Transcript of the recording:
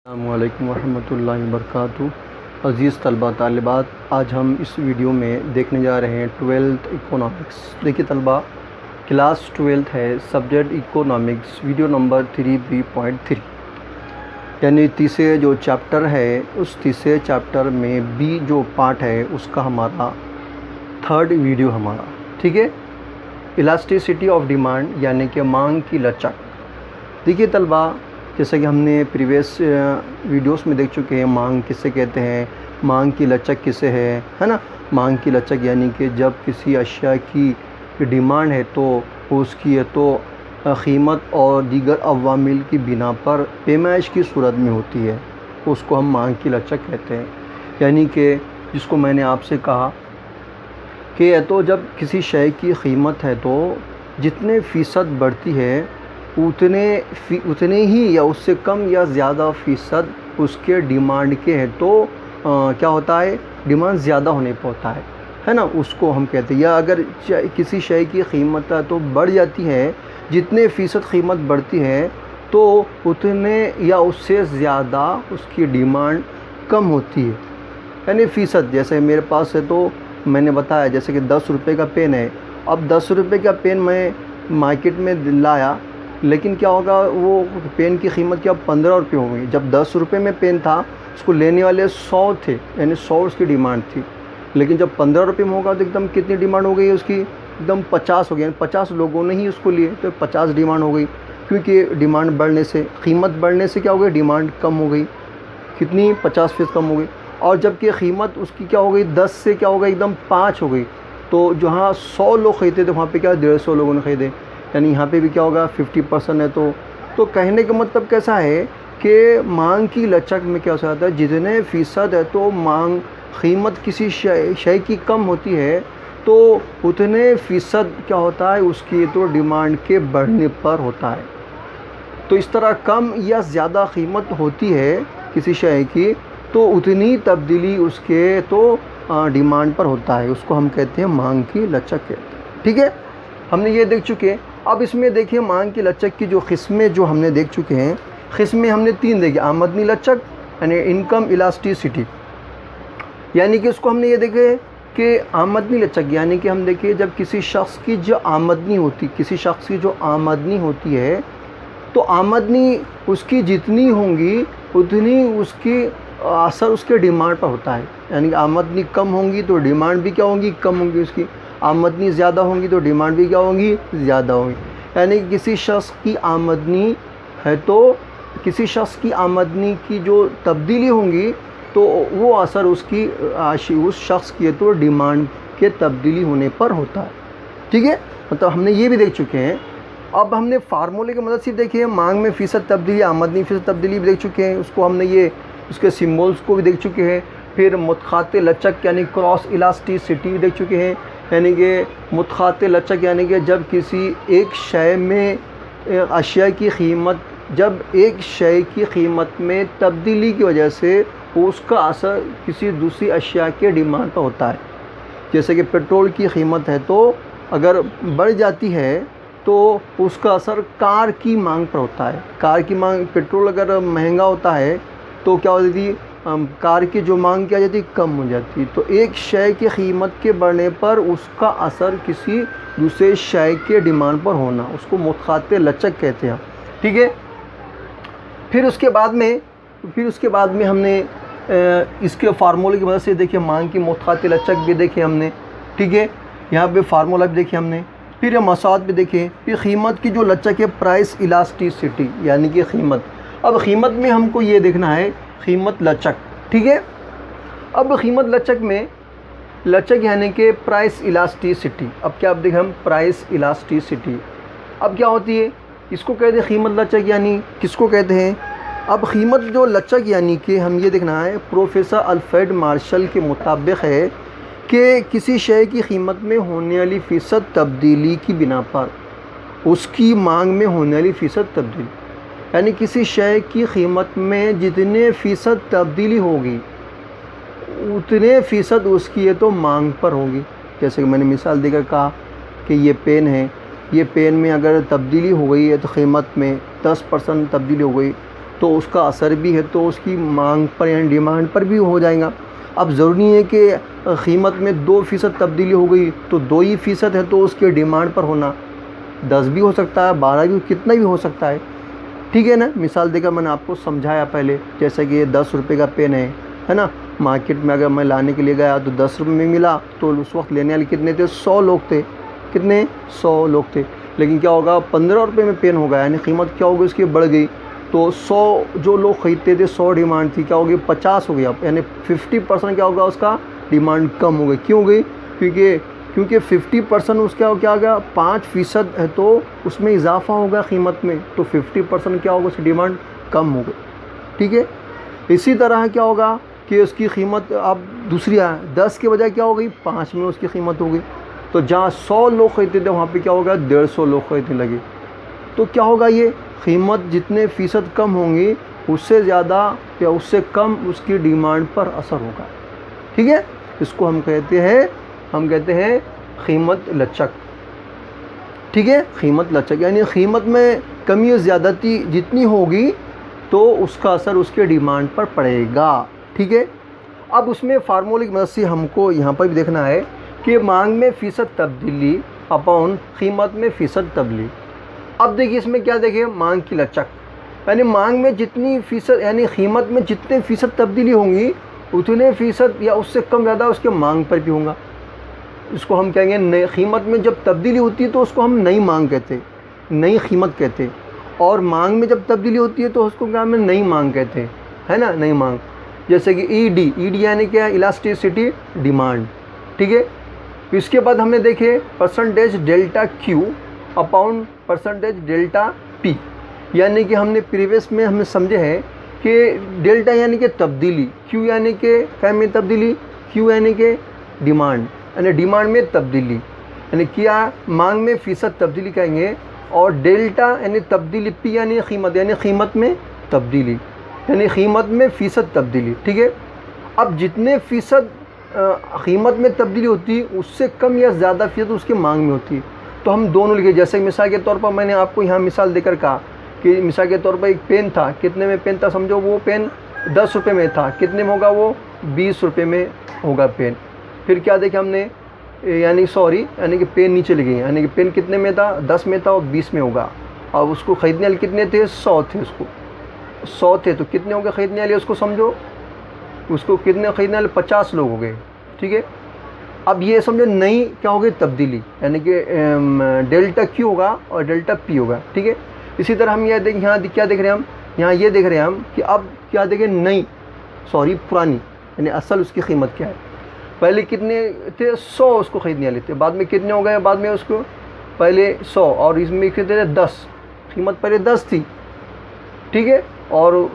अस्सलामुअलैकुम वरहमतुल्लाहि वबरकातुहू। अज़ीज़ तलबा तालिबात, आज हम इस वीडियो में देखने जा रहे हैं 12th इकोनॉमिक्स। देखिए तलबा, क्लास 12th है, subject economics, video number 3B.3, यानी तीसरे जो चैप्टर है उस तीसरे चैप्टर में बी जो पार्ट है उसका हमारा थर्ड वीडियो हमारा, ठीक है। इलास्टिसिटी ऑफ डिमांड यानी कि मांग की लचक। देखिए तलबा, जैसा कि हमने प्रीवियस वीडियोस में देख चुके हैं, मांग किसे कहते हैं, मांग की लचक किसे है ना। मांग की लचक यानी कि जब किसी अशिया की डिमांड है तो उसकी तो कीमत और दीगर अवामिल की बिना पर पैमाइश की सूरत में होती है, उसको हम मांग की लचक कहते हैं। यानी कि जिसको मैंने आपसे कहा कि तो जब किसी शय की कीमत है तो जितने फ़ीसद बढ़ती है उतने ही या उससे कम या ज़्यादा फ़ीसद उसके डिमांड के हैं तो क्या होता है, डिमांड ज़्यादा होने पर होता है ना, उसको हम कहते हैं। या अगर किसी शय की कीमत तो बढ़ जाती है, जितने फ़ीसद कीमत बढ़ती है तो उतने या उससे ज़्यादा उसकी डिमांड कम होती है, यानी फ़ीसद। जैसे मेरे पास है तो मैंने बताया जैसे कि 10 रुपये का पेन है, अब 10 रुपये का पेन मैं मार्केट में लाया, लेकिन क्या होगा, वो पेन की कीमत क्या 15 रुपये हो गई। जब 10 रुपये में पेन था उसको लेने वाले 100 थे, यानी 100 उसकी डिमांड थी, लेकिन जब 15 रुपये में होगा तो एकदम कितनी डिमांड हो गई उसकी, एकदम 50 हो गई। 50 लोगों ने ही उसको लिए तो 50 डिमांड हो गई, क्योंकि डिमांड बढ़ने से, कीमत बढ़ने से क्या हो गई, डिमांड कम हो गई, कितनी 50% कम हो गई। और जबकि कीमत उसकी क्या हो गई, 10 से क्या हो गई, एकदम 5 हो गई। तो जहाँ 100 लोग ख़रीदते थे वहाँ पे क्या 150 लोगों ने ख़रीदे, यानी यहाँ पे भी क्या होगा 50% है। तो कहने का मतलब कैसा है कि मांग की लचक में क्या हो जाता है, जितने फ़ीसद है तो मांग कीमत किसी शय की कम होती है तो उतने फ़ीसद क्या होता है उसकी तो डिमांड के बढ़ने पर होता है। तो इस तरह कम या ज़्यादा कीमत होती है किसी शय की तो उतनी तब्दीली उसके तो डिमांड पर होता है, उसको हम कहते हैं मांग की लचक कहते हैं, ठीक है। हमने ये देख चुके हैं। अब इसमें देखिए मांग की लचक की जो किस्में जो हमने देख चुके हैं, किस्में हमने 3 देखी। आमदनी लचक यानी इनकम इलास्टिसिटी, यानी कि उसको हमने ये देखे कि आमदनी लचक यानी कि हम देखिए जब किसी शख्स की जो आमदनी होती है तो आमदनी उसकी जितनी होंगी उतनी उसकी असर उसके डिमांड पर होता है। यानी कि आमदनी कम होंगी तो डिमांड भी क्या होंगी, कम होंगी उसकी। आमदनी ज़्यादा होंगी तो डिमांड भी क्या होंगी, ज़्यादा होंगी। यानी कि किसी शख्स की आमदनी है तो किसी शख्स की आमदनी की जो तब्दीली होंगी तो वो असर उसकी उस शख्स की तो डिमांड के तब्दीली होने पर होता है, ठीक है। मतलब हमने ये भी देख चुके हैं। अब हमने फार्मूले की मदद से देखी है मांग में फ़ीसद तब्दीली, आमदनी फ़ीसद तब्दीली भी देख चुके हैं, उसको हमने ये उसके सिम्बल्स को भी देख चुके हैं। फिर मुतखाते लचक यानी क्रॉस इलास्टिसिटी भी देख चुके हैं, यानी कि मुतखाते लचक यानी कि जब किसी एक शय में अशिया की कीमत, जब एक शय की कीमत में तब्दीली की वजह से उसका असर किसी दूसरी अशिया के डिमांड पर होता है। जैसे कि पेट्रोल की कीमत है तो अगर बढ़ जाती है तो उसका असर कार की मांग पर होता है। कार की मांग, पेट्रोल अगर महंगा होता है तो क्या होती है, कार की जो मांग क्या जाती है, कम हो जाती है। तो एक शय की कीमत के बढ़ने पर उसका असर किसी दूसरे शय के डिमांड पर होना, उसको मुतखाते लचक कहते हैं, ठीक है। फिर उसके बाद में हमने इसके फार्मूले की मदद से देखिए मांग की मुतखाते लचक भी देखे हमने, ठीक है। यहाँ पे फार्मूला भी देखे हमने। फिर मसाद भी देखे। फिर कीमत की जो लचक है प्राइस इलास्टिसिटी यानी कि कीमत। अब कीमत में हमको ये देखना है कीमत लचक, ठीक है। अब कीमत लचक में लचक यानी कि प्राइस इलास्टिसिटी। अब क्या, अब देखें हम प्राइस इलास्टिसिटी अब क्या होती है, इसको कहते हैं कीमत लचक, यानी किसको कहते हैं। अब कीमत जो लचक यानी कि हम ये देखना है, प्रोफेसर अल्फ्रेड मार्शल के मुताबिक है कि किसी शय की कीमत में होने वाली फ़ीसद तब्दीली की बिना पर उसकी मांग में होने वाली फ़ीसद तब्दीली, यानी किसी शय की कीमत में जितने फ़ीसद तब्दीली होगी उतने फ़ीसद उसकी ये तो मांग पर होगी। जैसे कि मैंने मिसाल देकर कहा कि ये पेन है, ये पेन में अगर तब्दीली हो गई है तो कीमत में 10% तब्दीली हो गई तो उसका असर भी है तो उसकी मांग पर यानी डिमांड पर भी हो जाएगा। अब ज़रूरी नहीं है कि कीमत में 2% तब्दीली हो गई तो 2% है तो उसके डिमांड पर होना, 10 भी हो सकता है, 12 भी, कितना भी हो सकता है। ठीक है ना, मिसाल देकर मैंने आपको समझाया पहले, जैसे कि ये 10 रुपये का पेन है ना, मार्केट में अगर मैं लाने के लिए गया तो 10 रुपये में मिला, तो उस वक्त लेने वाले कितने थे, 100 लोग थे। कितने, 100 लोग थे। लेकिन क्या होगा, 15 रुपये में पेन हो गया, यानी कीमत क्या होगी उसकी बढ़ गई, तो 100 जो लोग ख़रीदते थे, 100 डिमांड थी, क्या होगी 50 हो गया, यानी 50% क्या होगा उसका डिमांड कम हो गई। क्यों हो गई, क्योंकि 50% उसका क्या हो गया, 5% है तो उसमें इजाफा होगा कीमत में, तो 50% क्या होगा उसकी डिमांड कम हो गई। ठीक है, इसी तरह क्या होगा कि उसकी कीमत अब दूसरी 10 के बजाय क्या हो गई, 5 में उसकी कीमत हो गई। तो जहाँ 100 लोग खरीदते थे वहाँ पे क्या होगा, 150 लोग खरीदने लगे। तो क्या होगा, ये कीमत जितने फ़ीसद कम होंगी उससे ज़्यादा या उससे कम उसकी डिमांड पर असर होगा। ठीक है, इसको हम कहते हैं कीमत लचक। ठीक है, कीमत लचक यानी कीमत में कमी और ज़्यादती जितनी होगी तो उसका असर उसके डिमांड पर पड़ेगा। ठीक है, अब उसमें फार्मूले की मदद से हमको यहाँ पर भी देखना है कि मांग में फ़ीसद तब्दीली अपॉन कीमत में फ़ीसद तब्दीली। अब देखिए इसमें क्या देखिए, मांग की लचक यानी मांग में जितनी फ़ीसद यानी कीमत में जितने फ़ीसद तब्दीली होंगी उतने फ़ीसद या उससे कम ज़्यादा उसके मांग पर भी होगा। इसको हम कहेंगे नई कीमत में जब तब्दीली होती है तो उसको हम नई मांग कहते, नई कीमत कहते, और मांग में जब तब्दीली होती है तो उसको क्या हम नई मांग कहते हैं, है ना, नई मांग। जैसे कि ईडी यानी क्या, इलास्टिसिटी डिमांड। ठीक है, इसके बाद हमने देखे percentage delta Q upon percentage delta P, यानी कि हमने प्रीवियस में हमने समझे हैं कि डेल्टा यानी कि तब्दीली, क्यू यानी कि क्या में तब्दीली, क्यू यानी कि डिमांड, यानी डिमांड में तब्दीली, यानी क्या मांग में फ़ीसद तब्दीली कहेंगे, और डेल्टा यानी तब्दीली, पी यानी कीमत में तब्दीली, यानी कीमत में फ़ीसद तब्दीली। ठीक है, अब जितने फ़ीसद कीमत में तब्दीली होती है उससे कम या ज़्यादा फ़ीसद उसकी मांग में होती है, तो हम दोनों लिखे। जैसे मिसाल के तौर पर मैंने आपको यहाँ मिसाल देकर कहा कि मिसाल के तौर पर एक पेन था, कितने में पेन था, समझो वो पेन 10 रुपये में था, कितने में होगा वो 20 रुपये में होगा पेन। फिर क्या देखे हमने, यानी कि पेन नीचे लिखे, यानी कि पेन कितने में था, 10 में था और 20 में होगा, और उसको ख़रीदने वाले कितने थे, 100 थे, उसको 100 थे, तो कितने हो गए ख़रीदने वाले, उसको समझो, उसको कितने ख़रीदने वाले, 50 लोग हो गए। ठीक है, अब ये समझो नई क्या हो गई तब्दीली, यानी कि डेल्टा क्यू होगा और डेल्टा पी होगा। ठीक है, इसी तरह हम यहाँ क्या देख रहे हैं, हम यहाँ ये देख रहे हैं हम कि अब क्या देखें, पुरानी, यानी असल उसकी कीमत क्या है। पहले कितने थे, 100 उसको ख़रीदने वाले थे, बाद में कितने हो गए, बाद में उसको पहले 100 और इसमें कितने थे, 10, कीमत पहले 10 थी। ठीक है, और